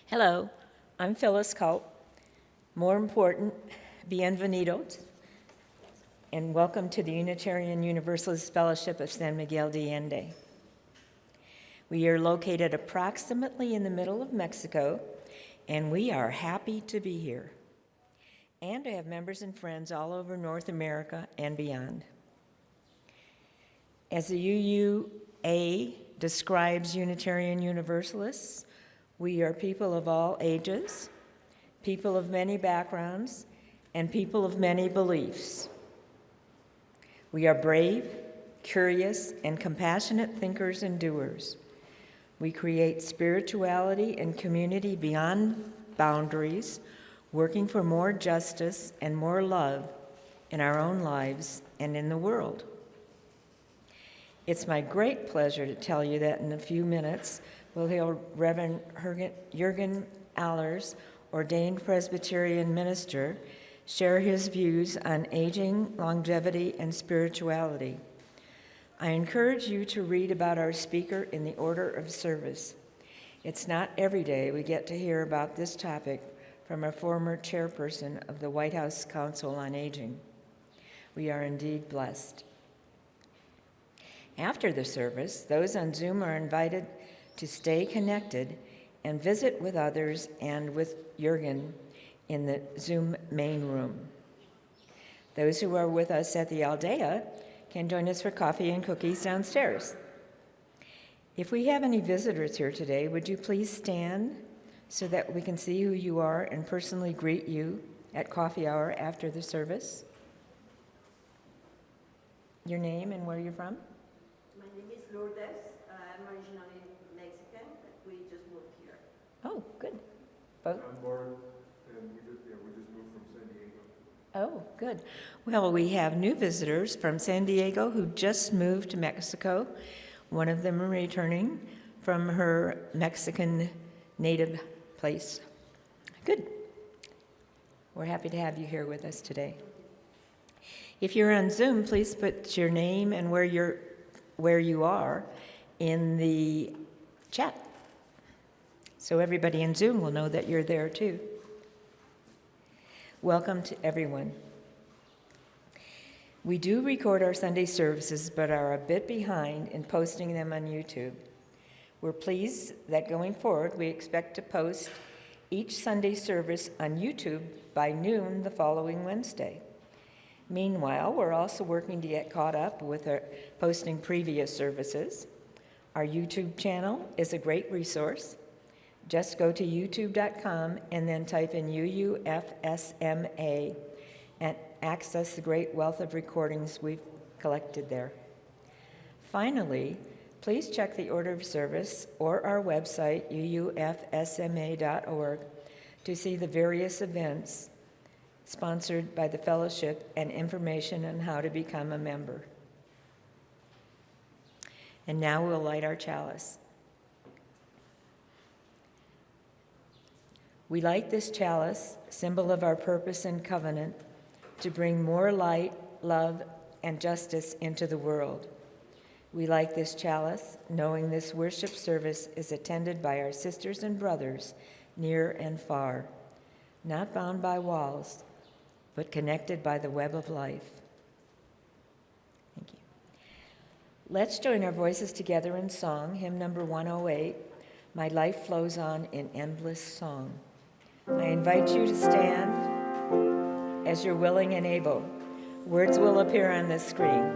Hello, I'm Phyllis Culp. More important, bienvenidos, and welcome to the Unitarian Universalist Fellowship of San Miguel de Allende. We are located approximately in the middle of Mexico, and we are happy to be here, and to have members and friends all over North America and beyond. As the UUA describes Unitarian Universalists, we are people of all ages, people of many backgrounds, and people of many beliefs. We are brave, curious, and compassionate thinkers and doers. We create spirituality and community beyond boundaries, working for more justice and more love in our own lives and in the world. It's my great pleasure to tell you that in a few minutes, we'll hear Reverend Jurgen Ahlers, ordained Presbyterian minister, share his views on aging, longevity, and spirituality. I encourage you to read about our speaker in the order of service. It's not every day we get to hear about this topic from a former chairperson of the White House Council on Aging. We are indeed blessed. After the service, those on Zoom are invited to stay connected and visit with others and with Jurgen in the Zoom main room. Those who are with us at the Aldea can join us for coffee and cookies downstairs. If we have any visitors here today, would you please stand so that we can see who you are and personally greet you at coffee hour after the service? Your name and where you're from? My name is Lourdes. I'm originally Mexican, but we just moved here. Oh, good. Both? I'm born, and we just moved from San Diego. Oh, good. Well, we have new visitors from San Diego who just moved to Mexico. One of them returning from her Mexican native place. Good. We're happy to have you here with us today. If you're on Zoom, please put your name and where you are in the chat, so everybody in Zoom will know that you're there too. Welcome to everyone. We do record our Sunday services, but are a bit behind in posting them on YouTube. We're pleased that going forward, we expect to post each Sunday service on YouTube by noon the following Wednesday. Meanwhile, we're also working to get caught up with our posting previous services. Our YouTube channel is a great resource. Just go to youtube.com and then type in UUFSMA and access the great wealth of recordings we've collected there. Finally, please check the order of service or our website, UUFSMA.org, to see the various events sponsored by the fellowship and information on how to become a member. And now we'll light our chalice. We light this chalice, symbol of our purpose and covenant, to bring more light, love, and justice into the world. We light this chalice, knowing this worship service is attended by our sisters and brothers near and far, not bound by walls, but connected by the web of life. Thank you. Let's join our voices together in song, hymn number 108, My Life Flows On in Endless Song. I invite you to stand as you're willing and able. Words will appear on the screen.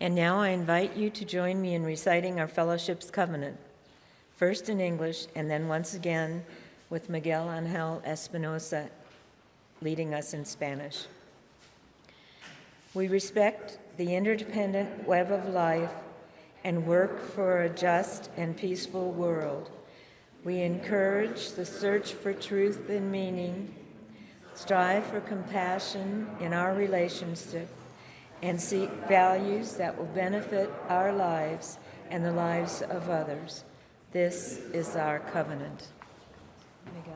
And now I invite you to join me in reciting our fellowship's covenant, first in English and then once again with Miguel Angel Espinosa leading us in Spanish. We respect the interdependent web of life and work for a just and peaceful world. We encourage the search for truth and meaning, strive for compassion in our relationship, and seek values that will benefit our lives and the lives of others. This is our covenant. Miguel.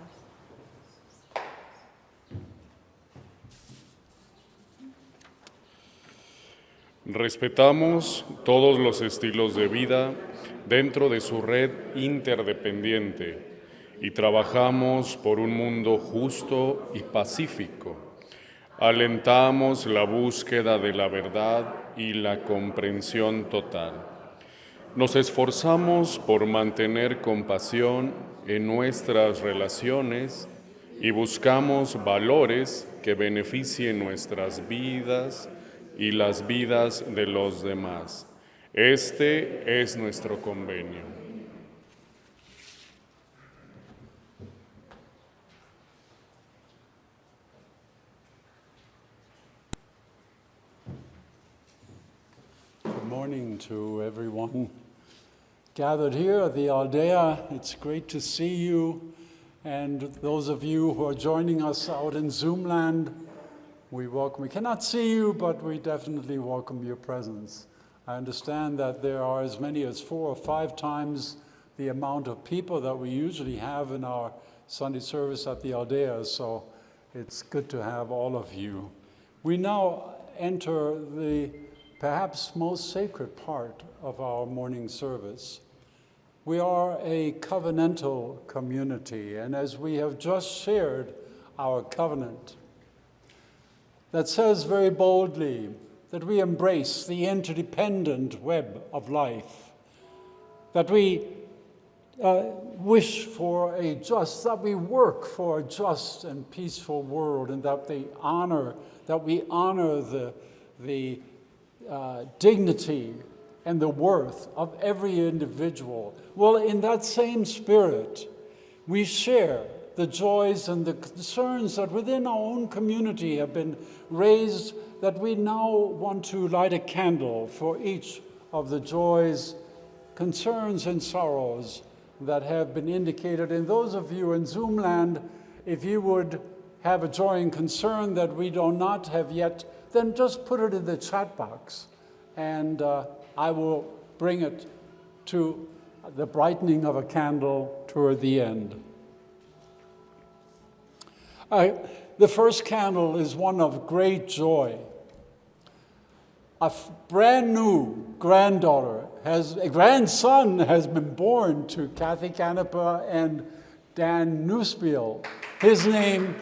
Respetamos todos los estilos de vida dentro de su red interdependiente y trabajamos por un mundo justo y pacífico. Alentamos la búsqueda de la verdad y la comprensión total. Nos esforzamos por mantener compasión en nuestras relaciones y buscamos valores que beneficien nuestras vidas y las vidas de los demás. Este es nuestro convenio. Good morning to everyone gathered here at the Aldea. It's great to see you, and those of you who are joining us out in Zoom land, we cannot see you, but we definitely welcome your presence. I understand that there are as many as 4 or 5 times the amount of people that we usually have in our Sunday service at the Aldea, so it's good to have all of you. We now enter the perhaps most sacred part of our morning service. We are a covenantal community, and as we have just shared our covenant, that says very boldly that we embrace the interdependent web of life, that we wish for that we work for a just and peaceful world, and that we honor the dignity and the worth of every individual. Well, in that same spirit, we share the joys and the concerns that within our own community have been raised, that we now want to light a candle for each of the joys, concerns, and sorrows that have been indicated. And those of you in Zoom land, if you would have a joy and concern that we do not have yet, then just put it in the chat box, and I will bring it to the brightening of a candle toward the end. The first candle is one of great joy. A brand new grandson has been born to Kathy Canepa and Dan Newspiel. His name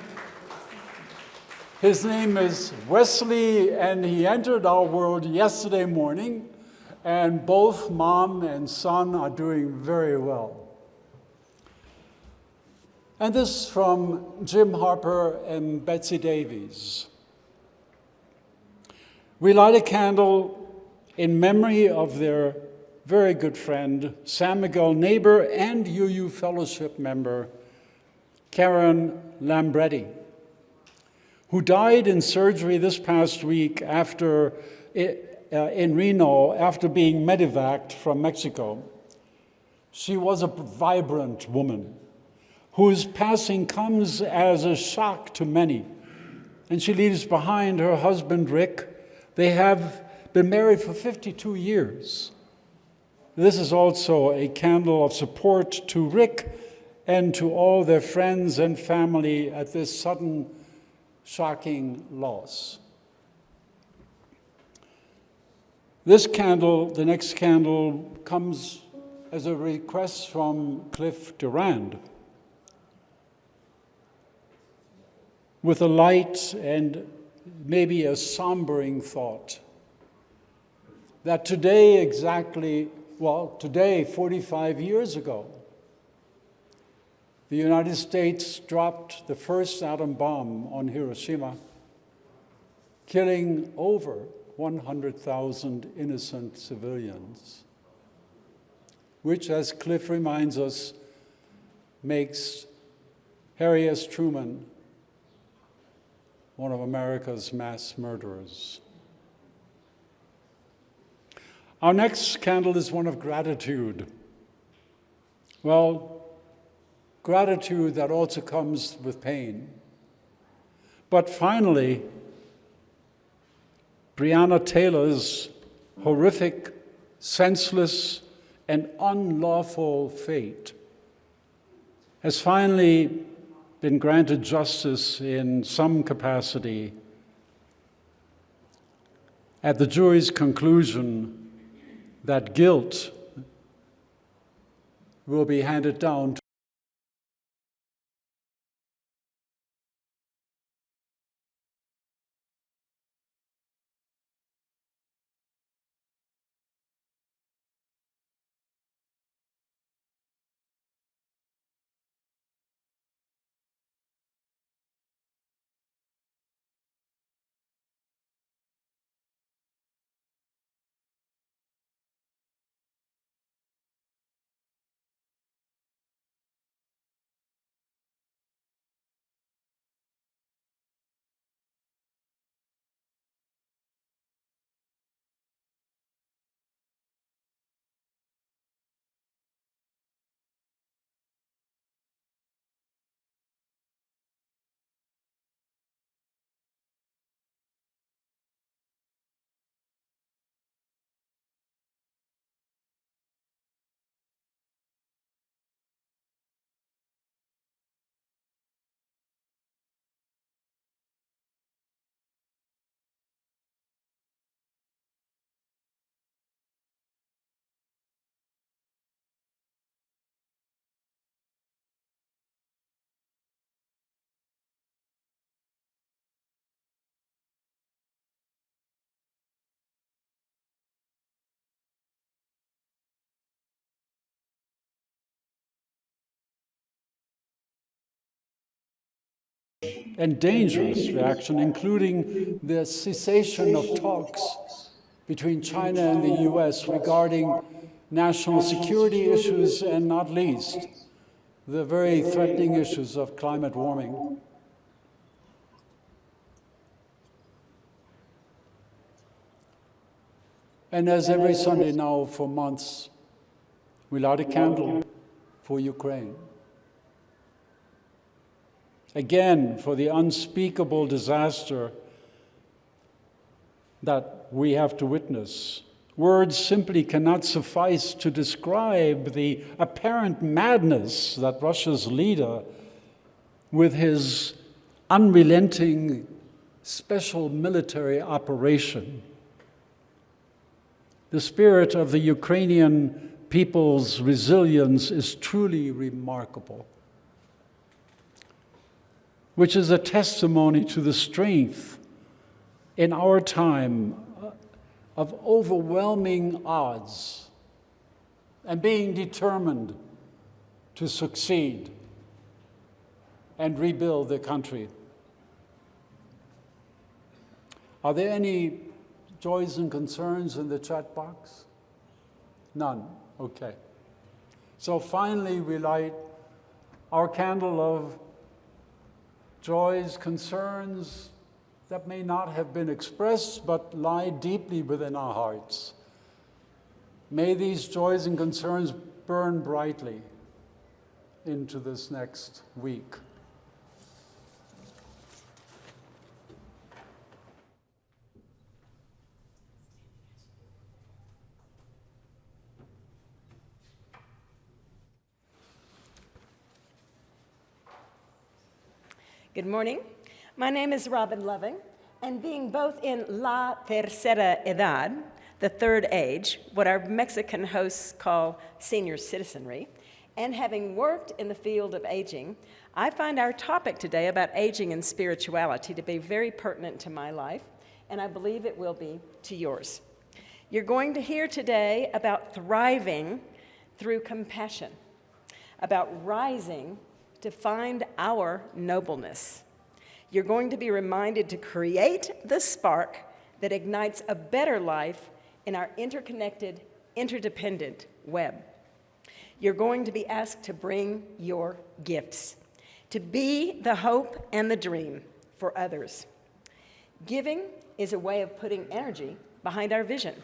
is Wesley, and he entered our world yesterday morning, and both mom and son are doing very well. And this from Jim Harper and Betsy Davies. We light a candle in memory of their very good friend, San Miguel neighbor and UU Fellowship member, Karen Lambretti, who died in surgery this past week in Reno after being medevaced from Mexico. She was a vibrant woman whose passing comes as a shock to many. And she leaves behind her husband, Rick. They have been married for 52 years. This is also a candle of support to Rick and to all their friends and family at this sudden, shocking loss. This candle, the next candle, comes as a request from Cliff Durand, with a light and maybe a sombering thought that today, 45 years ago, the United States dropped the first atom bomb on Hiroshima, killing over 100,000 innocent civilians, which, as Cliff reminds us, makes Harry S. Truman one of America's mass murderers. Our next candle is one of gratitude. Well, gratitude that also comes with pain. But finally, Breonna Taylor's horrific, senseless, and unlawful fate has finally been granted justice in some capacity at the jury's conclusion that guilt will be handed down to and dangerous reaction, including the cessation of talks between China and the US regarding national security issues and, not least, the very threatening issues of climate warming. And as every Sunday now for months, we light a candle for Ukraine. Again, for the unspeakable disaster that we have to witness. Words simply cannot suffice to describe the apparent madness that Russia's leader, with his unrelenting special military operation, the spirit of the Ukrainian people's resilience is truly remarkable, which is a testimony to the strength in our time of overwhelming odds and being determined to succeed and rebuild the country. Are there any joys and concerns in the chat box? None. Okay. So finally, we light our candle of joys, concerns that may not have been expressed but lie deeply within our hearts. May these joys and concerns burn brightly into this next week. Good morning. My name is Robin Loving, and being both in La Tercera Edad, the third age, what our Mexican hosts call senior citizenry, and having worked in the field of aging, I find our topic today about aging and spirituality to be very pertinent to my life, and I believe it will be to yours. You're going to hear today about thriving through compassion, about rising to find our nobleness. You're going to be reminded to create the spark that ignites a better life in our interconnected, interdependent web. You're going to be asked to bring your gifts, to be the hope and the dream for others. Giving is a way of putting energy behind our vision,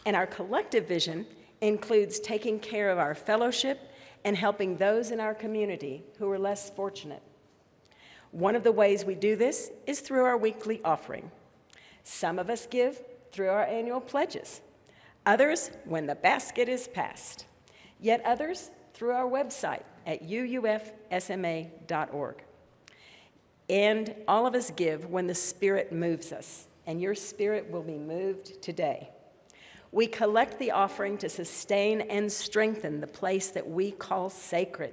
and our collective vision includes taking care of our fellowship and helping those in our community who are less fortunate. One of the ways we do this is through our weekly offering. Some of us give through our annual pledges, others when the basket is passed, yet others through our website at UUFSMA.org. And all of us give when the Spirit moves us, and your spirit will be moved today. We collect the offering to sustain and strengthen the place that we call sacred,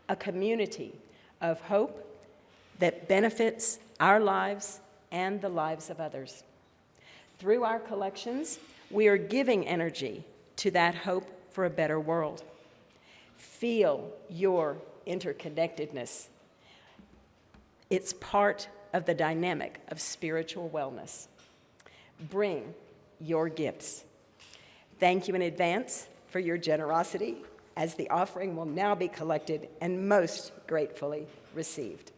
a community of hope that benefits our lives and the lives of others. Through our collections, we are giving energy to that hope for a better world. Feel your interconnectedness. It's part of the dynamic of spiritual wellness. Bring your gifts. Thank you in advance for your generosity, as the offering will now be collected and most gratefully received.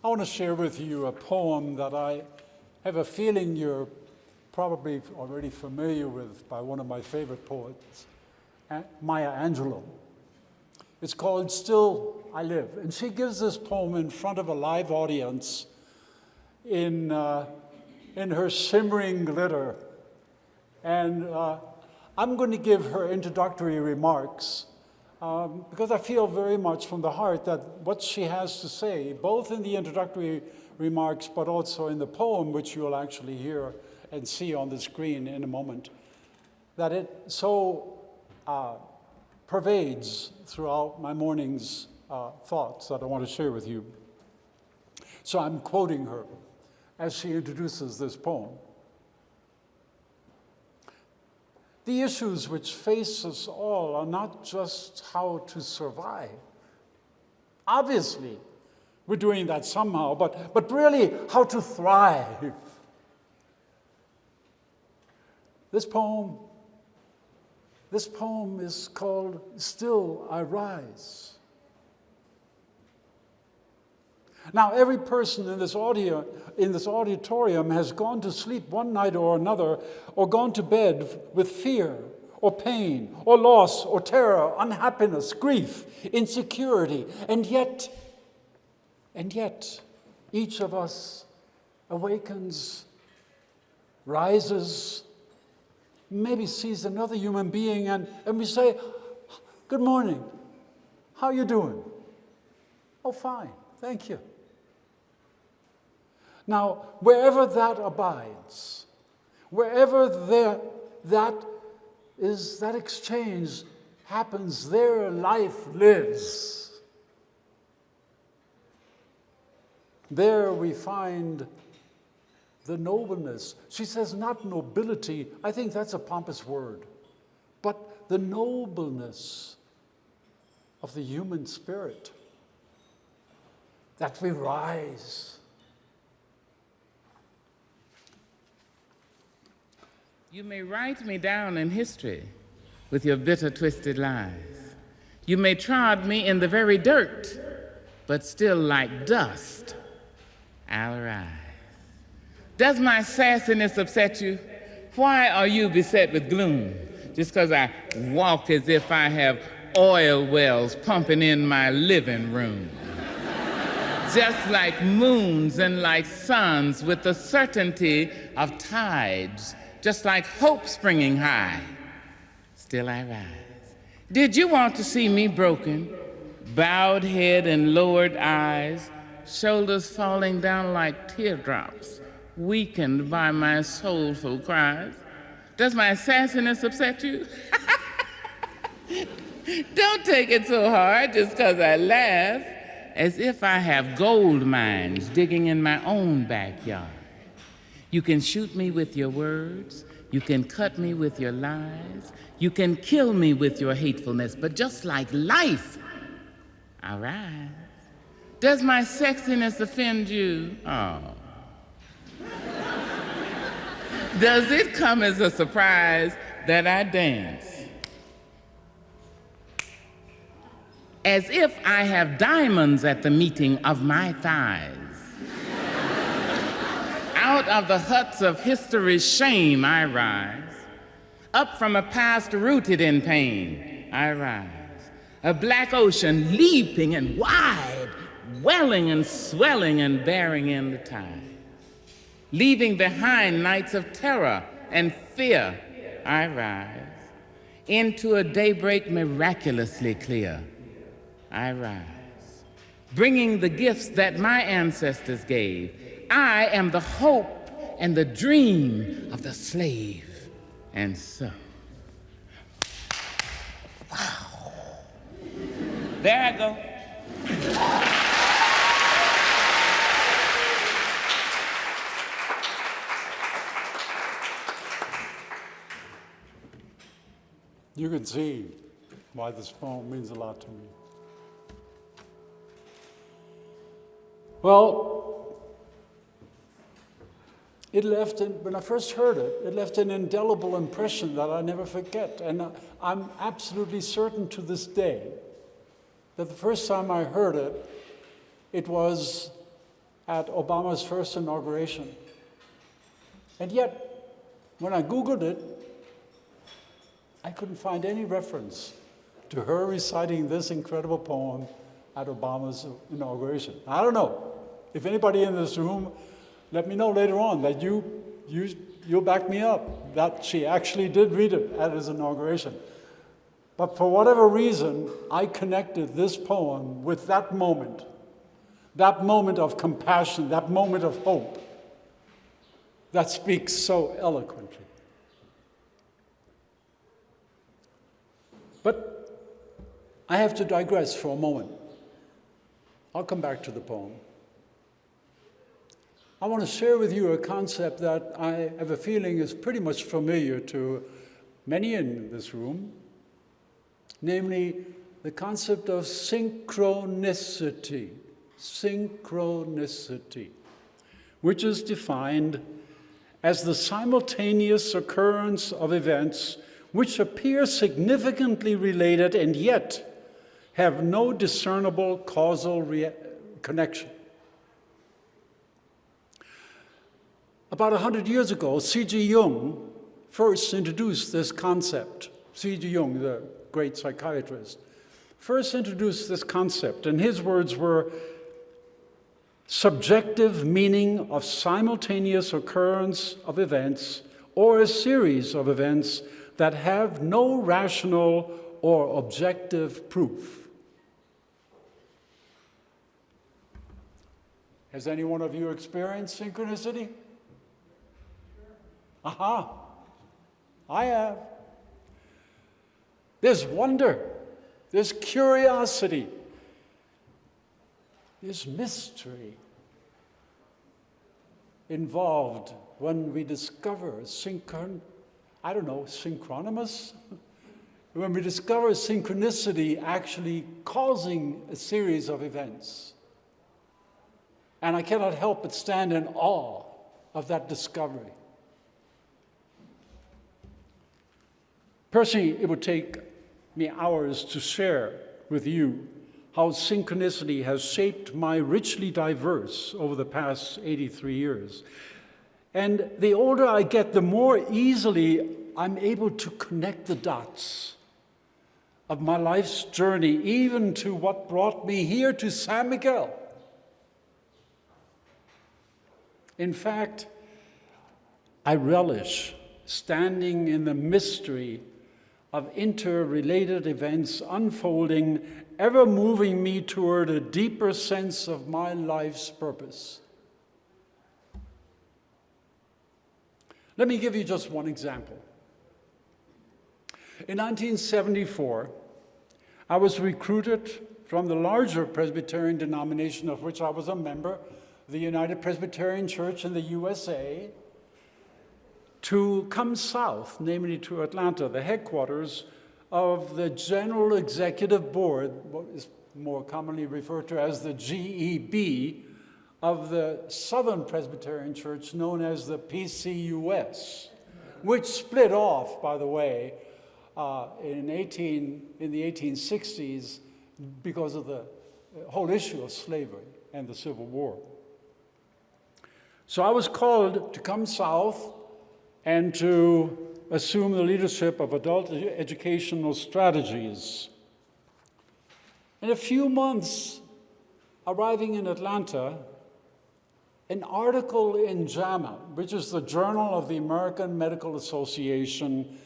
I want to share with you a poem that I have a feeling you're probably already familiar with by one of my favorite poets, Maya Angelou. It's called Still I Live. And she gives this poem in front of a live audience in her shimmering glitter. And I'm going to give her introductory remarks because I feel very much from the heart that what she has to say, both in the introductory remarks but also in the poem, which you'll actually hear and see on the screen in a moment, that it so pervades throughout my morning's thoughts that I want to share with you. So I'm quoting her as she introduces this poem. The issues which face us all are not just how to survive. Obviously, we're doing that somehow, but really how to thrive. This poem is called Still I Rise. Now, every person in this auditorium has gone to sleep one night or another, or gone to bed with fear, or pain, or loss, or terror, unhappiness, grief, insecurity, and yet, each of us awakens, rises, maybe sees another human being, and we say, "Good morning, how you doing?" "Oh, fine, thank you." Now, wherever that abides, wherever that exchange happens, there life lives. There we find the nobleness. She says not nobility. I think that's a pompous word. But the nobleness of the human spirit. That we rise. You may write me down in history with your bitter, twisted lies. You may trod me in the very dirt, but still like dust, I'll rise. Does my sassiness upset you? Why are you beset with gloom? Just because I walk as if I have oil wells pumping in my living room. Just like moons and like suns with the certainty of tides, just like hope springing high, still I rise. Did you want to see me broken, bowed head and lowered eyes, shoulders falling down like teardrops, weakened by my soulful cries? Does my sassiness upset you? Don't take it so hard just because I laugh, as if I have gold mines digging in my own backyard. You can shoot me with your words, you can cut me with your lies, you can kill me with your hatefulness, but just like life, I rise. Does my sexiness offend you? Oh. Does it come as a surprise that I dance? As if I have diamonds at the meeting of my thighs. Out of the huts of history's shame I rise. Up from a past rooted in pain I rise. A black ocean leaping and wide, welling and swelling and bearing in the tide. Leaving behind nights of terror and fear I rise. Into a daybreak miraculously clear I rise. Bringing the gifts that my ancestors gave. I am the hope and the dream of the slave. And so, wow. There I go. You can see why this poem means a lot to me. Well, when I first heard it, it left an indelible impression that I never forget. And I'm absolutely certain to this day that the first time I heard it, it was at Obama's first inauguration. And yet, when I Googled it, I couldn't find any reference to her reciting this incredible poem at Obama's inauguration. I don't know. If anybody in this room, let me know later on that you'll back me up, that she actually did read it at his inauguration. But for whatever reason, I connected this poem with that moment of compassion, that moment of hope that speaks so eloquently. But I have to digress for a moment. I'll come back to the poem. I want to share with you a concept that I have a feeling is pretty much familiar to many in this room, namely the concept of synchronicity. Synchronicity, which is defined as the simultaneous occurrence of events which appear significantly related and yet have no discernible causal connection. About 100 years ago, C.G. Jung first introduced this concept. C.G. Jung, the great psychiatrist, first introduced this concept, and his words were subjective meaning of simultaneous occurrence of events or a series of events that have no rational or objective proof. Has any one of you experienced synchronicity? Aha, I have. There's wonder, there's curiosity, there's mystery involved when we discover synchronous? When we discover synchronicity actually causing a series of events. And I cannot help but stand in awe of that discovery. Personally, it would take me hours to share with you how synchronicity has shaped my richly diverse over the past 83 years. And the older I get, the more easily I'm able to connect the dots of my life's journey, even to what brought me here to San Miguel. In fact, I relish standing in the mystery of interrelated events unfolding, ever moving me toward a deeper sense of my life's purpose. Let me give you just one example. In 1974, I was recruited from the larger Presbyterian denomination of which I was a member, the United Presbyterian Church in the USA, to come south, namely to Atlanta, the headquarters of the General Executive Board, what is more commonly referred to as the GEB, of the Southern Presbyterian Church known as the PCUS, which split off, by the way, in the 1860s because of the whole issue of slavery and the Civil War. So I was called to come south and to assume the leadership of adult educational strategies. In a few months, arriving in Atlanta, an article in JAMA, which is the Journal of the American Medical Association,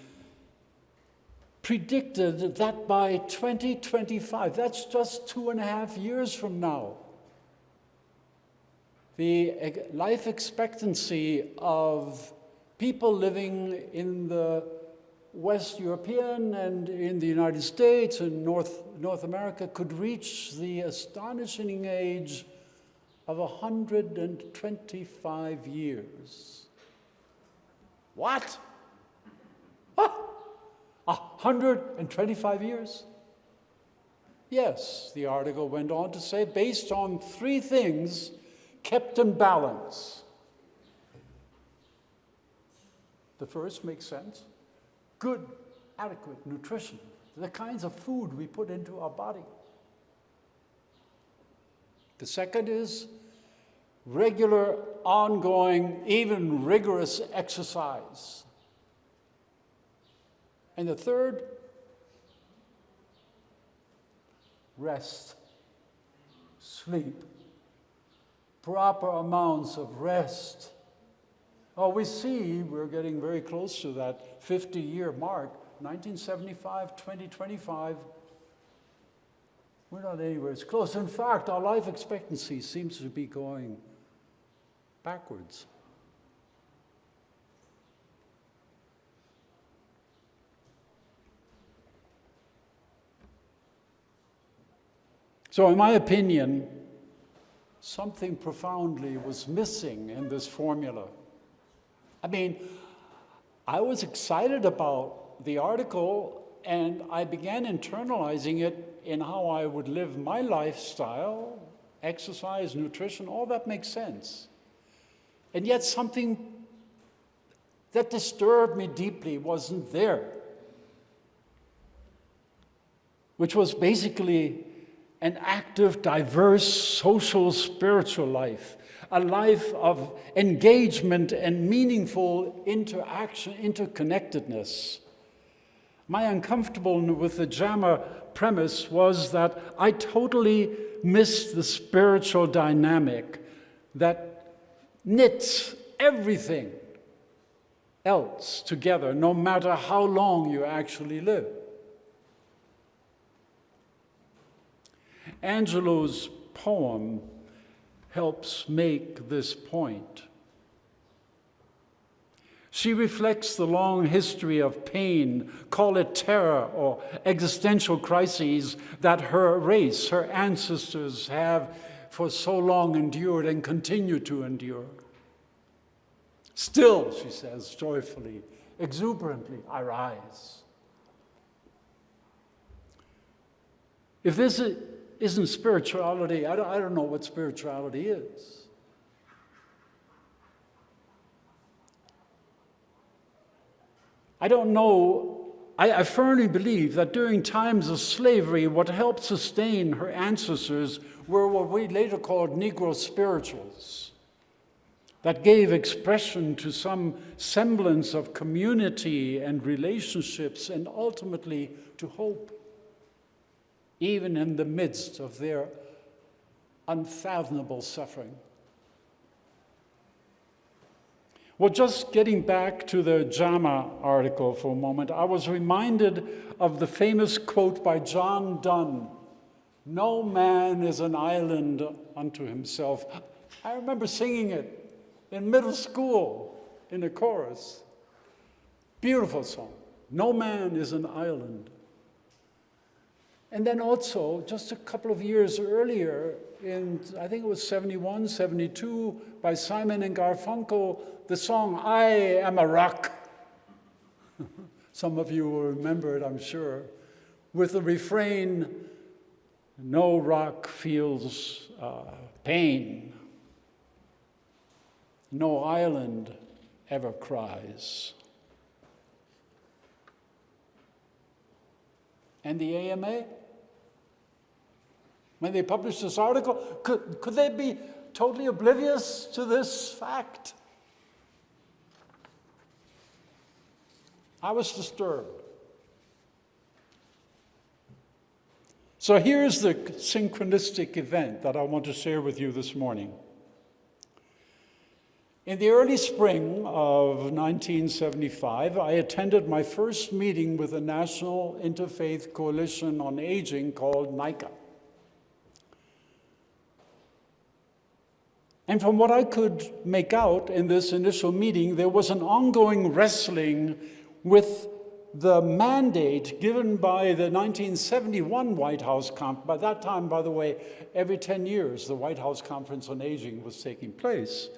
predicted that by 2025, that's just 2.5 years from now, the life expectancy of people living in the West European and in the United States and North America could reach the astonishing age of 125 years. What? 125 years? Yes, the article went on to say, based on 3 things kept in balance. The first makes sense. Good, adequate nutrition, the kinds of food we put into our body. The second is regular, ongoing, even rigorous exercise. And the third, rest, sleep, proper amounts of rest. Oh, we see we're getting very close to that 50-year mark, 1975, 2025. We're not anywhere as close. In fact, our life expectancy seems to be going backwards. So in my opinion, something profoundly was missing in this formula. I mean, I was excited about the article, and I began internalizing it in how I would live my lifestyle, exercise, nutrition, all that makes sense. And yet something that disturbed me deeply wasn't there, which was basically an active, diverse, social, spiritual life, a life of engagement and meaningful interaction, interconnectedness. My uncomfortable with the JAMA premise was that I totally missed the spiritual dynamic that knits everything else together, no matter how long you actually live. Angelo's poem helps make this point. She reflects the long history of pain, call it terror or existential crises, that her race, her ancestors have for so long endured and continue to endure. Still, she says joyfully, exuberantly, I rise. If this isn't spirituality, I don't know what spirituality is. I don't know, I firmly believe that during times of slavery, what helped sustain her ancestors were what we later called Negro spirituals, that gave expression to some semblance of community and relationships and ultimately to hope, even in the midst of their unfathomable suffering. Well, just getting back to the JAMA article for a moment, I was reminded of the famous quote by John Donne, "No man is an island unto himself." I remember singing it in middle school in a chorus. Beautiful song. No man is an island. And then also, just a couple of years earlier, in, I think it was 71, 72, by Simon and Garfunkel, the song, "I Am a Rock." Some of you will remember it, I'm sure, with the refrain, "No rock feels pain. No island ever cries." And the AMA, when they published this article, could they be totally oblivious to this fact? I was disturbed. So here's the synchronistic event that I want to share with you this morning. In the early spring of 1975, I attended my first meeting with the National Interfaith Coalition on Aging called NICA. And from what I could make out in this initial meeting, there was an ongoing wrestling with the mandate given by the 1971 White House Conference. By that time, by the way, every 10 years, the White House Conference on Aging was taking place.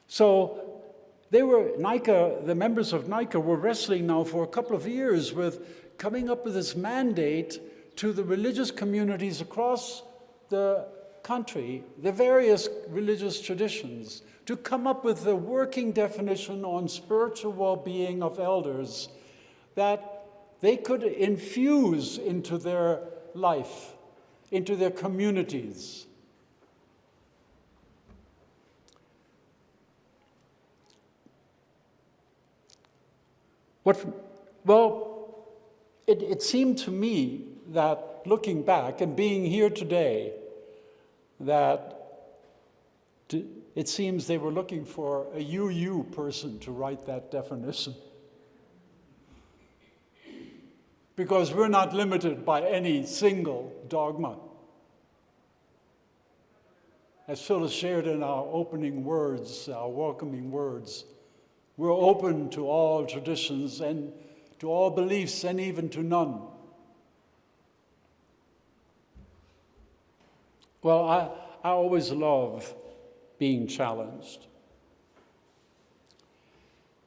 So they were, NICA, the members of NICA were wrestling now for a couple of years with coming up with this mandate to the religious communities across the country, the various religious traditions, to come up with a working definition on spiritual well-being of elders that they could infuse into their life, into their communities. It seemed to me that looking back and being here today, that it seems they were looking for a UU person to write that definition. Because we're not limited by any single dogma. As Phyllis shared in our opening words, our welcoming words, we're open to all traditions and to all beliefs and even to none. Well, I always love being challenged.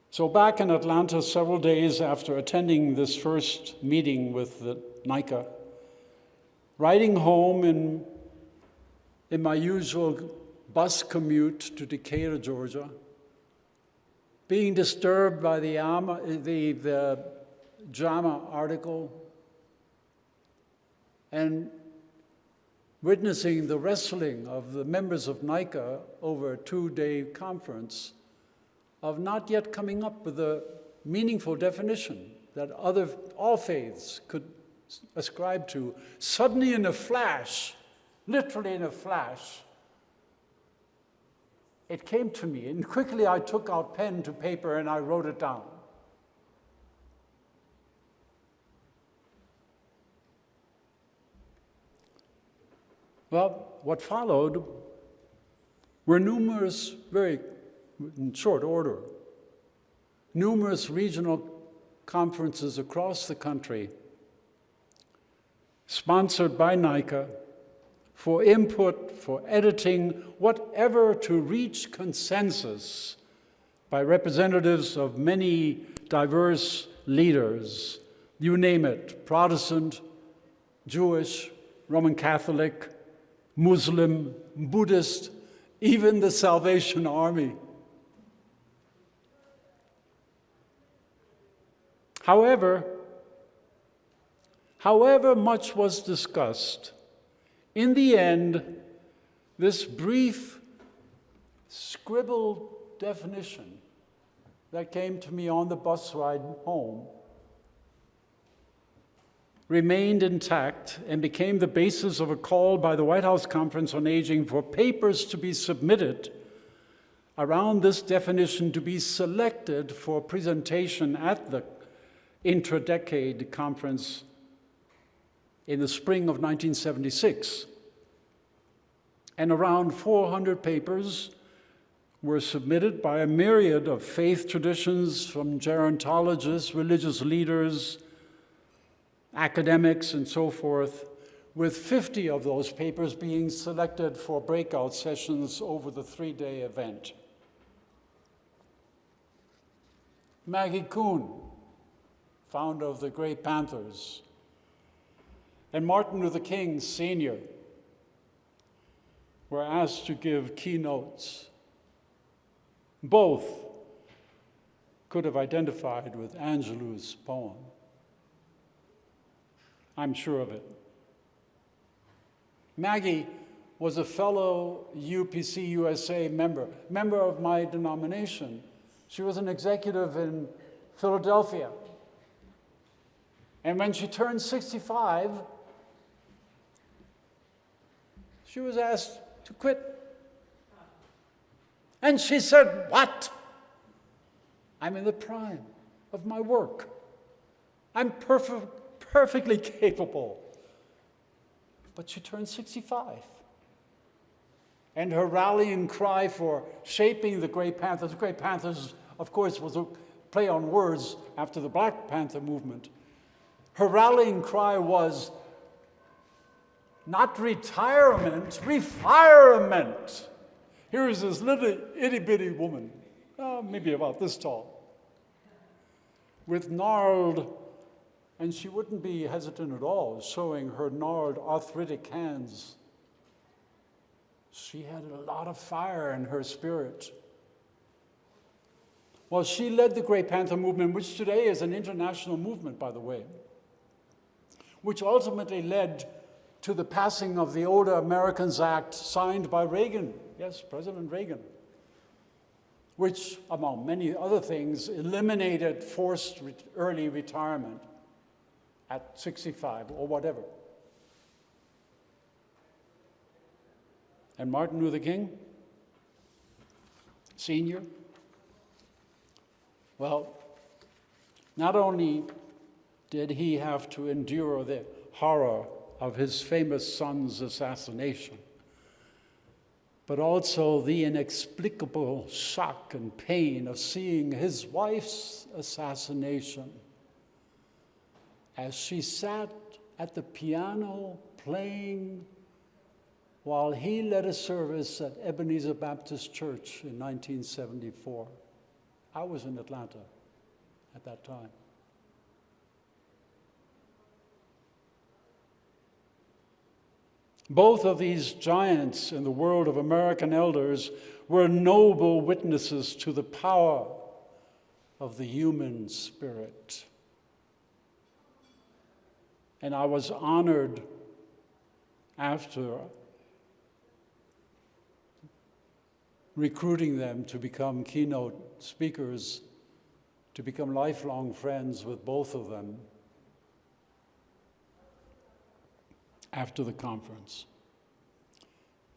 So back in Atlanta, several days after attending this first meeting with the NICA, riding home in my usual bus commute to Decatur, Georgia, being disturbed by the JAMA article and witnessing the wrestling of the members of NICA over a 2-day conference of not yet coming up with a meaningful definition that all faiths could ascribe to, suddenly in a flash, literally in a flash, it came to me, and quickly I took out pen to paper and I wrote it down. Well, what followed were numerous, very in short order, numerous regional conferences across the country sponsored by NICA for input, for editing, whatever to reach consensus by representatives of many diverse leaders, you name it, Protestant, Jewish, Roman Catholic, Muslim, Buddhist, even the Salvation Army. However much was discussed, in the end, this brief scribbled definition that came to me on the bus ride home remained intact and became the basis of a call by the White House Conference on Aging for papers to be submitted around this definition to be selected for presentation at the Intradecade Conference in the spring of 1976. And around 400 papers were submitted by a myriad of faith traditions, from gerontologists, religious leaders, academics, and so forth, with 50 of those papers being selected for breakout sessions over the 3-day event. Maggie Kuhn, founder of the Grey Panthers, and Martin Luther King Sr. were asked to give keynotes. Both could have identified with Angelou's poem. I'm sure of it. Maggie was a fellow UPC USA member of my denomination. She was an executive in Philadelphia. And when she turned 65, she was asked to quit. And she said, "What? I'm in the prime of my work. I'm perfectly capable." But she turned 65. And her rallying cry for shaping the Grey Panthers, of course, was a play on words after the Black Panther movement. Her rallying cry was not retirement, refirement. Here is this little itty-bitty woman, maybe about this tall, with gnarled, and she wouldn't be hesitant at all, showing her gnarled arthritic hands. She had a lot of fire in her spirit. Well, she led the Grey Panther movement, which today is an international movement, by the way, which ultimately led to the passing of the Older Americans Act signed by Reagan. Yes, President Reagan. which, among many other things, eliminated forced early retirement at 65 or whatever. And Martin Luther King, Sr., well, not only did he have to endure the horror of his famous son's assassination, but also the inexplicable shock and pain of seeing his wife's assassination as she sat at the piano playing while he led a service at Ebenezer Baptist Church in 1974. I was in Atlanta at that time. Both of these giants in the world of American elders were noble witnesses to the power of the human spirit. And I was honored after recruiting them to become keynote speakers, to become lifelong friends with both of them after the conference.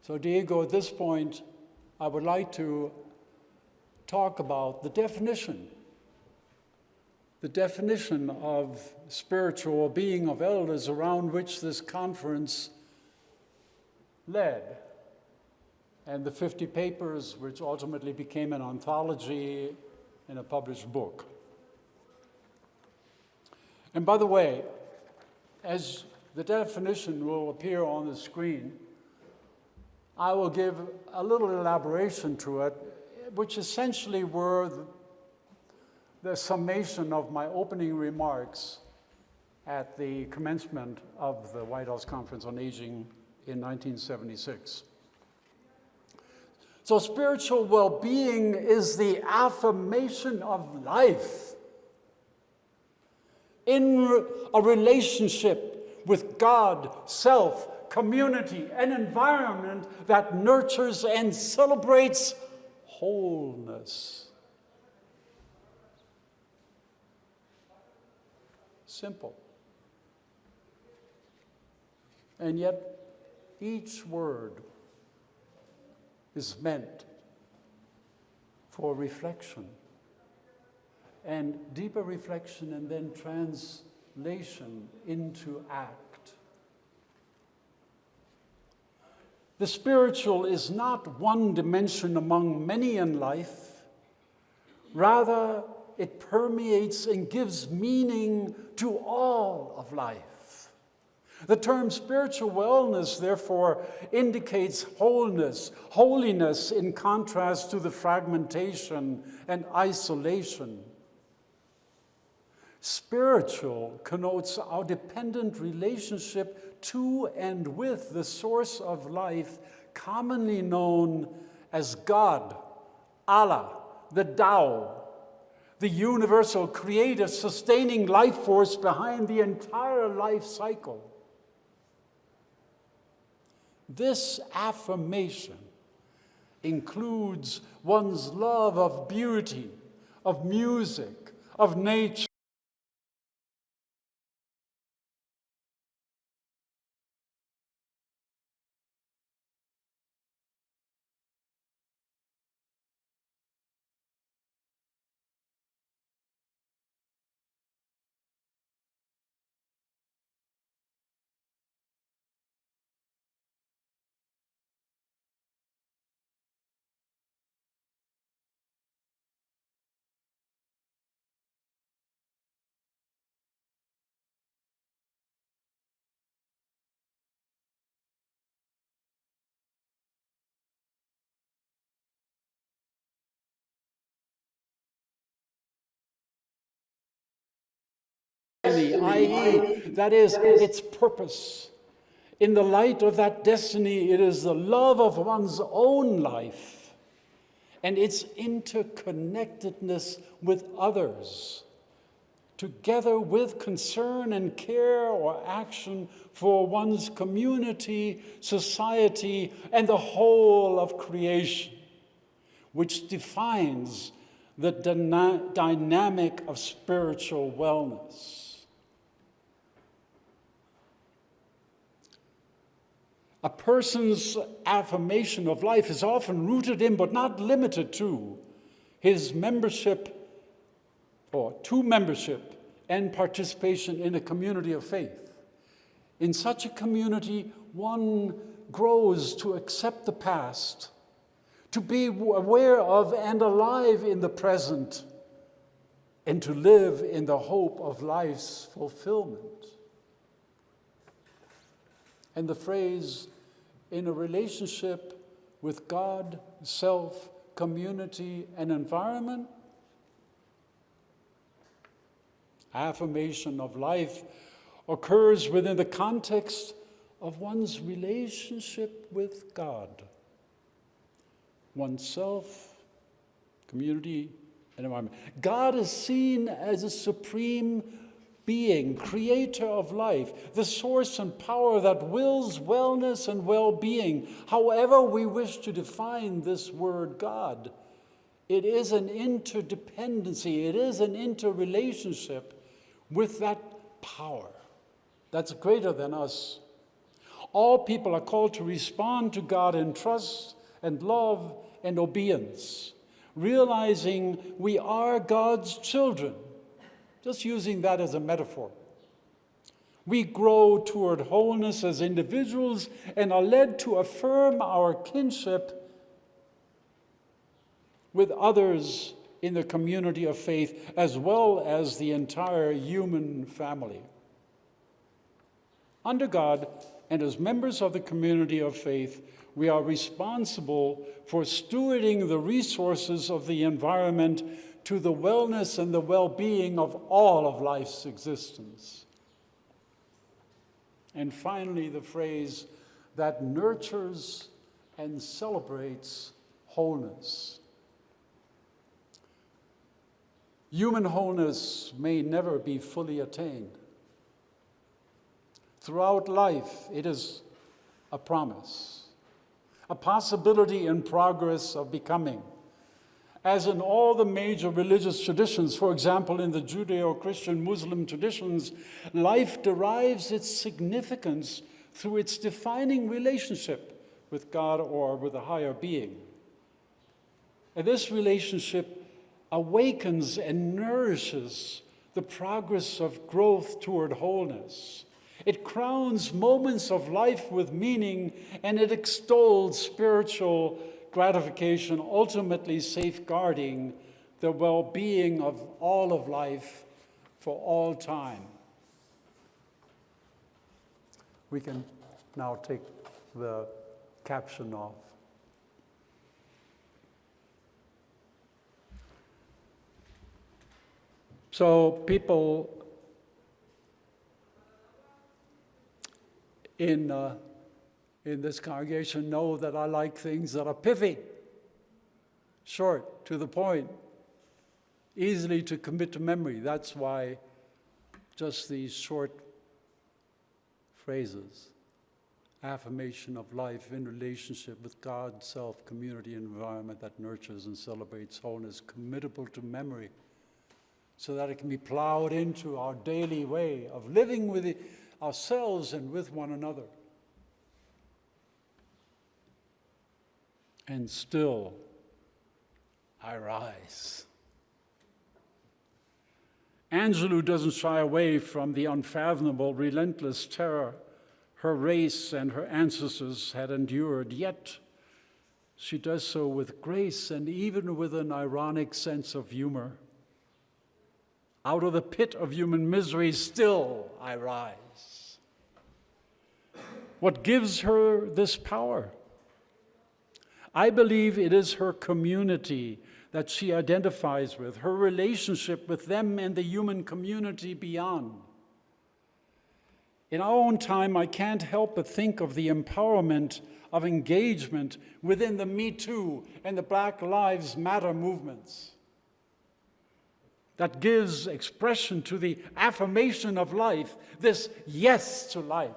So Diego, at this point, I would like to talk about the definition of spiritual being of elders around which this conference led, and the 50 papers which ultimately became an anthology in a published book. And by the way, as the definition will appear on the screen, I will give a little elaboration to it, which essentially were the summation of my opening remarks at the commencement of the White House Conference on Aging in 1976. So spiritual well-being is the affirmation of life in a relationship with God, self, community, and environment that nurtures and celebrates wholeness. Simple. And yet, each word is meant for reflection, and deeper reflection, and then translation into act. The spiritual is not one dimension among many in life. Rather, it permeates and gives meaning to all of life. The term spiritual wellness, therefore, indicates wholeness, holiness in contrast to the fragmentation and isolation. Spiritual connotes our dependent relationship to and with the source of life, commonly known as God, Allah, the Tao, the universal creative sustaining life force behind the entire life cycle. This affirmation includes one's love of beauty, of music, of nature, i.e., that is, its purpose. In the light of that destiny, it is the love of one's own life and its interconnectedness with others, together with concern and care or action for one's community, society, and the whole of creation, which defines the dynamic of spiritual wellness. A person's affirmation of life is often rooted in, but not limited to, his membership and participation in a community of faith. In such a community, one grows to accept the past, to be aware of and alive in the present, and to live in the hope of life's fulfillment. And the phrase, in a relationship with God, self, community, and environment, affirmation of life occurs within the context of one's relationship with God, oneself, community, and environment. God is seen as a supreme being, creator of life, the source and power that wills wellness and well-being. However we wish to define this word God, it is an interdependency, it is an interrelationship with that power that's greater than us. All people are called to respond to God in trust and love and obedience, realizing we are God's children, just using that as a metaphor. We grow toward wholeness as individuals and are led to affirm our kinship with others in the community of faith, as well as the entire human family. Under God, and as members of the community of faith, we are responsible for stewarding the resources of the environment to the wellness and the well-being of all of life's existence. And finally, the phrase that nurtures and celebrates wholeness. Human wholeness may never be fully attained. Throughout life, it is a promise, a possibility in progress of becoming. As in all the major religious traditions, for example, in the Judeo-Christian Muslim traditions, life derives its significance through its defining relationship with God or with a higher being. And this relationship awakens and nourishes the progress of growth toward wholeness. It crowns moments of life with meaning, and it extols spiritual gratification, ultimately safeguarding the well-being of all of life for all time. We can now take the caption off. So people in this congregation know that I like things that are pithy, short, to the point, easily to commit to memory. That's why just these short phrases, affirmation of life in relationship with God, self, community, and environment that nurtures and celebrates wholeness, committable to memory, so that it can be plowed into our daily way of living with ourselves and with one another. And still, I rise. Angelou doesn't shy away from the unfathomable, relentless terror her race and her ancestors had endured, yet she does so with grace and even with an ironic sense of humor. Out of the pit of human misery, still I rise. What gives her this power? I believe it is her community that she identifies with, her relationship with them and the human community beyond. In our own time, I can't help but think of the empowerment of engagement within the Me Too and the Black Lives Matter movements that gives expression to the affirmation of life, this yes to life.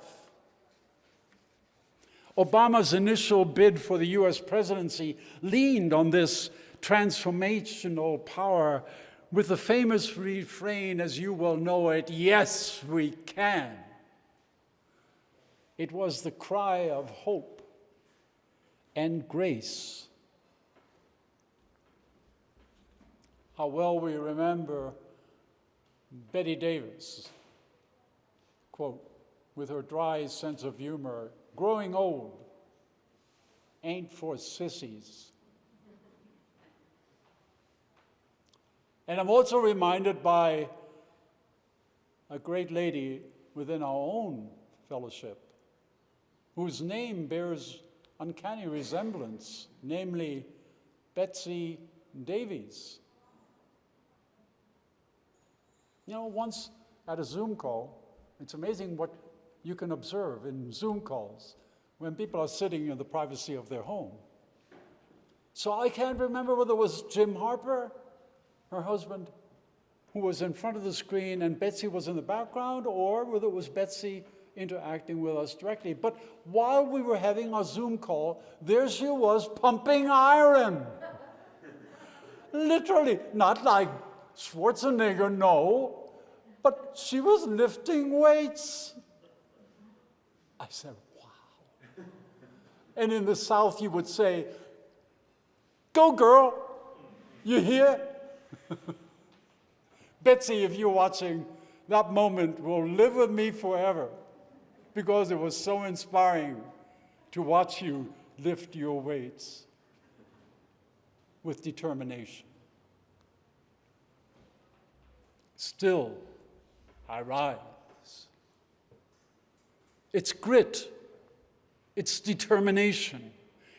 Obama's initial bid for the US presidency leaned on this transformational power with the famous refrain, as you well know it, "Yes, we can." It was the cry of hope and grace. How well we remember Betty Davis, quote, with her dry sense of humor, "Growing old ain't for sissies." And I'm also reminded by a great lady within our own fellowship, whose name bears uncanny resemblance, namely Betsy Davies. You know, once at a Zoom call, it's amazing what you can observe in Zoom calls when people are sitting in the privacy of their home. So I can't remember whether it was Jim Harper, her husband, who was in front of the screen and Betsy was in the background, or whether it was Betsy interacting with us directly. But while we were having our Zoom call, there she was pumping iron. Literally, not like Schwarzenegger, no, but she was lifting weights. I said, wow. And in the South, you would say, "Go, girl, you hear?" Betsy, if you're watching, that moment will live with me forever because it was so inspiring to watch you lift your weights with determination. Still, I rise. It's grit, it's determination,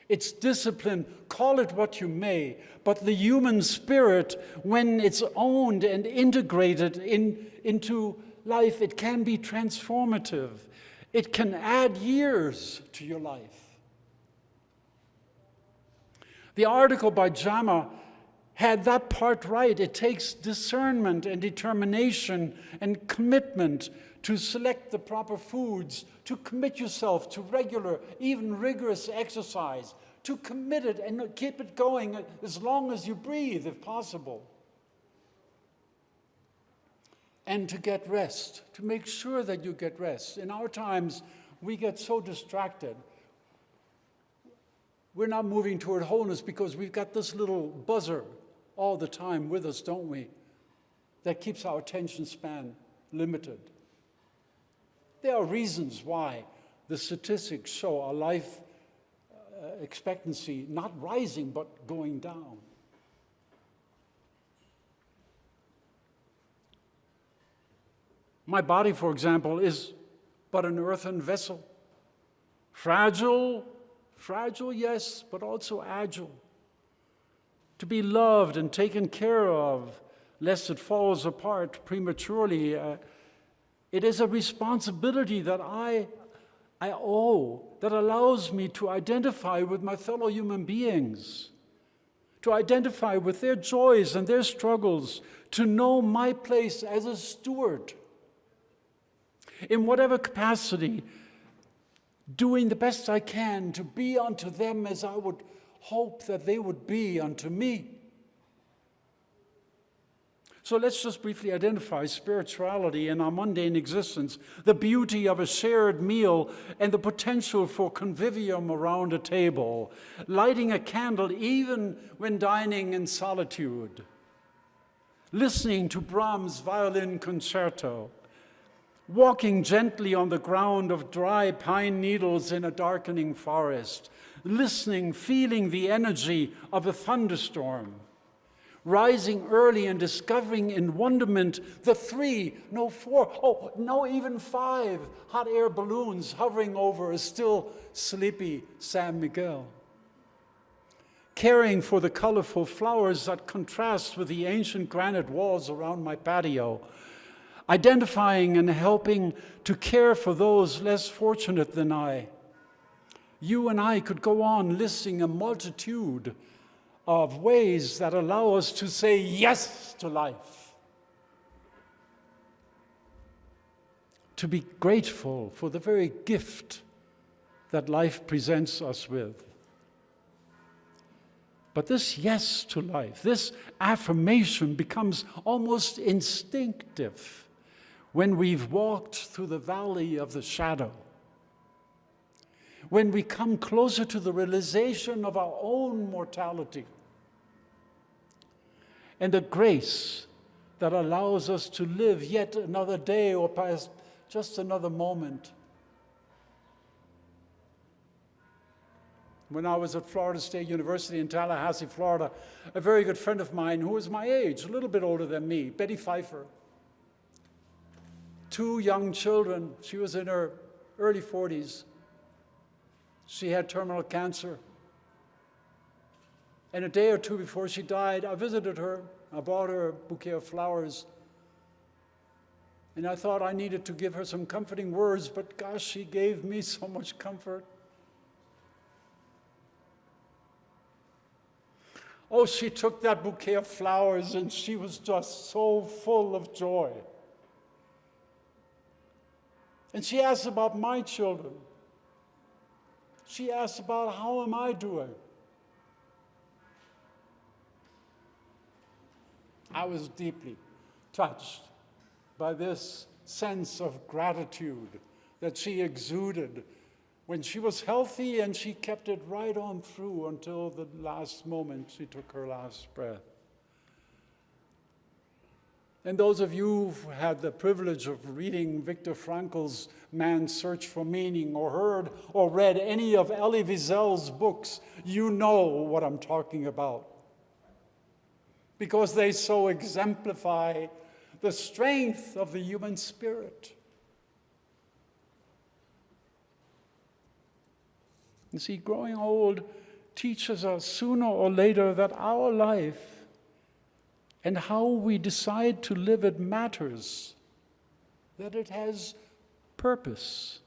it's discipline, call it what you may, but the human spirit, when it's owned and integrated into life, it can be transformative. It can add years to your life. The article by Jama had that part right. It takes discernment and determination and commitment to select the proper foods, to commit yourself to regular, even rigorous exercise, to commit it and keep it going as long as you breathe, if possible. And to get rest, to make sure that you get rest. In our times, we get so distracted. We're not moving toward wholeness because we've got this little buzzer all the time with us, don't we? That keeps our attention span limited. There are reasons why the statistics show our life expectancy not rising but going down. My body, for example, is but an earthen vessel. Fragile, yes, but also agile. To be loved and taken care of, lest it falls apart prematurely. It is a responsibility that I owe, that allows me to identify with my fellow human beings, to identify with their joys and their struggles, to know my place as a steward. In whatever capacity, doing the best I can to be unto them as I would hope that they would be unto me. So let's just briefly identify spirituality in our mundane existence, the beauty of a shared meal and the potential for convivium around a table, lighting a candle even when dining in solitude, listening to Brahms' violin concerto, walking gently on the ground of dry pine needles in a darkening forest, listening, feeling the energy of a thunderstorm, rising early and discovering in wonderment the 3, no 4, oh, no, even 5 hot air balloons hovering over a still sleepy San Miguel. Caring for the colorful flowers that contrast with the ancient granite walls around my patio. Identifying and helping to care for those less fortunate than I. You and I could go on listing a multitude of ways that allow us to say yes to life. To be grateful for the very gift that life presents us with. But this yes to life, this affirmation becomes almost instinctive when we've walked through the valley of the shadow, when we come closer to the realization of our own mortality and the grace that allows us to live yet another day or perhaps just another moment. When I was at Florida State University in Tallahassee, Florida, a very good friend of mine who was my age, a little bit older than me, Betty Pfeiffer, 2 young children. She was in her early 40s. She had terminal cancer. And a day or two before she died, I visited her. I bought her a bouquet of flowers. And I thought I needed to give her some comforting words, but gosh, she gave me so much comfort. Oh, she took that bouquet of flowers and she was just so full of joy. And she asked about my children. She asked about how am I doing? I was deeply touched by this sense of gratitude that she exuded when she was healthy, and she kept it right on through until the last moment she took her last breath. And those of you who've had the privilege of reading Viktor Frankl's Man's Search for Meaning, or heard or read any of Elie Wiesel's books, you know what I'm talking about, because they so exemplify the strength of the human spirit. You see, growing old teaches us sooner or later that our life and how we decide to live it matters, that it has purpose,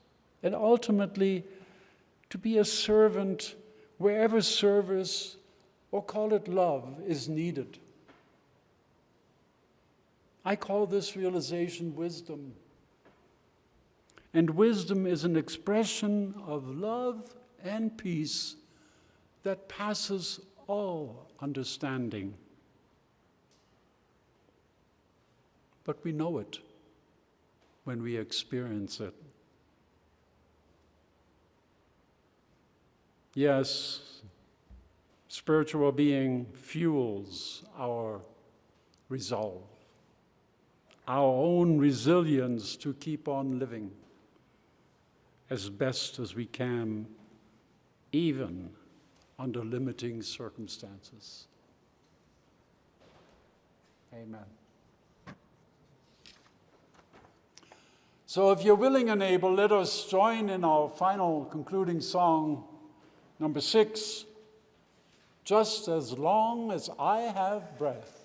and ultimately to be a servant wherever service, or call it love, is needed. I call this realization wisdom. And wisdom is an expression of love and peace that passes all understanding. But we know it when we experience it. Yes, spiritual being fuels our resolve, our own resilience to keep on living as best as we can, even under limiting circumstances. Amen. So if you're willing and able, let us join in our final concluding song, number 6, Just as Long as I Have Breath.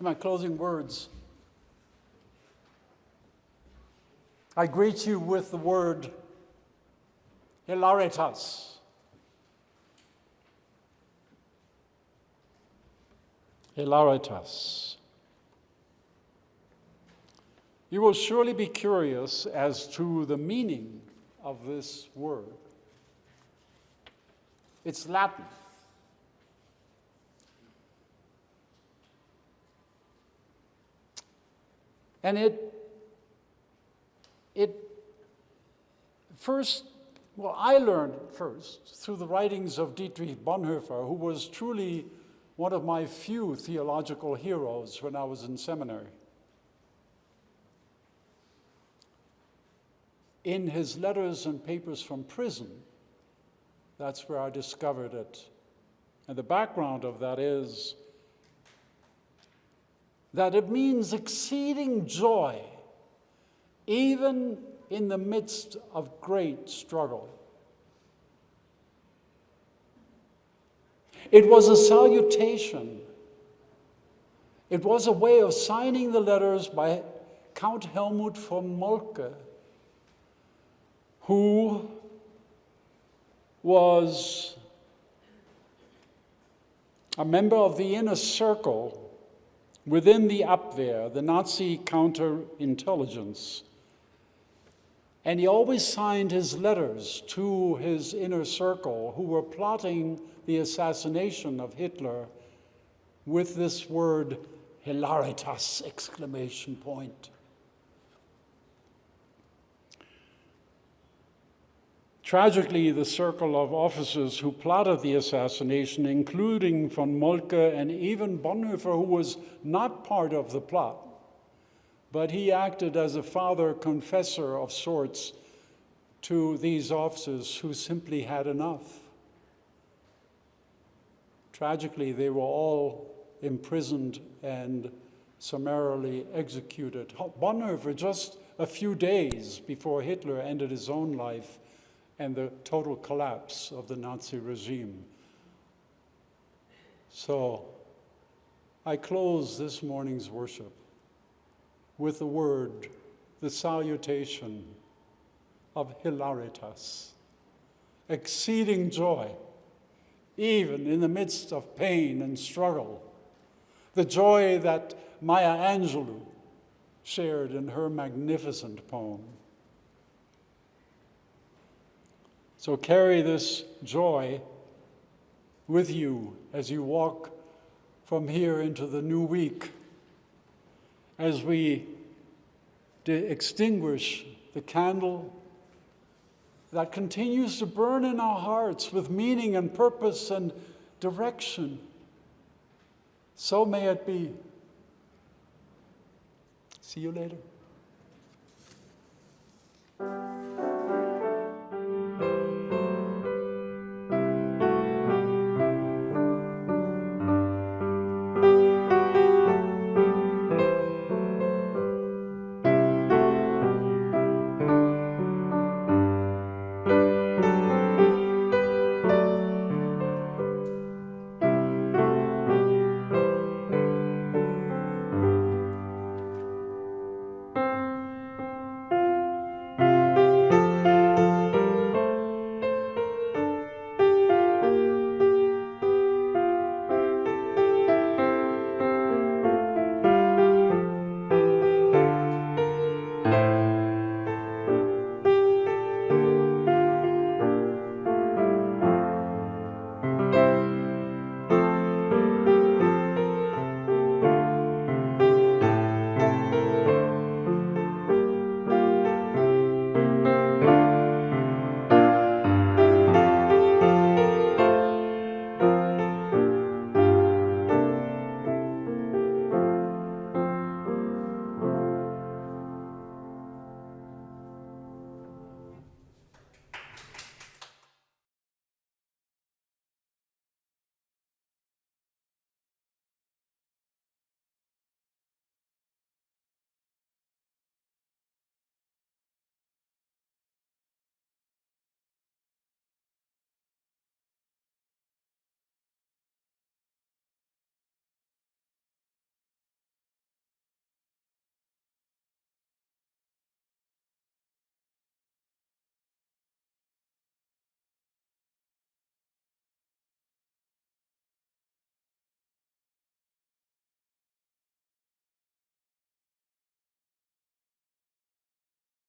In my closing words, I greet you with the word hilaritas. Hilaritas. You will surely be curious as to the meaning of this word. It's Latin. And I learned first through the writings of Dietrich Bonhoeffer, who was truly one of my few theological heroes when I was in seminary. In his letters and papers from prison, that's where I discovered it. And the background of that is that it means exceeding joy, even in the midst of great struggle. It was a salutation. It was a way of signing the letters by Count Helmut von Moltke, who was a member of the inner circle within the Abwehr, the Nazi counterintelligence. And he always signed his letters to his inner circle, who were plotting the assassination of Hitler, with this word, hilaritas, exclamation point. Tragically, the circle of officers who plotted the assassination, including von Moltke and even Bonhoeffer, who was not part of the plot, but he acted as a father confessor of sorts to these officers who simply had enough. Tragically, they were all imprisoned and summarily executed. Bonhoeffer, just a few days before Hitler ended his own life, and the total collapse of the Nazi regime. So I close this morning's worship with the word, the salutation of hilaritas, exceeding joy, even in the midst of pain and struggle, the joy that Maya Angelou shared in her magnificent poem. So carry this joy with you as you walk from here into the new week, as we extinguish the candle that continues to burn in our hearts with meaning and purpose and direction. So may it be. See you later.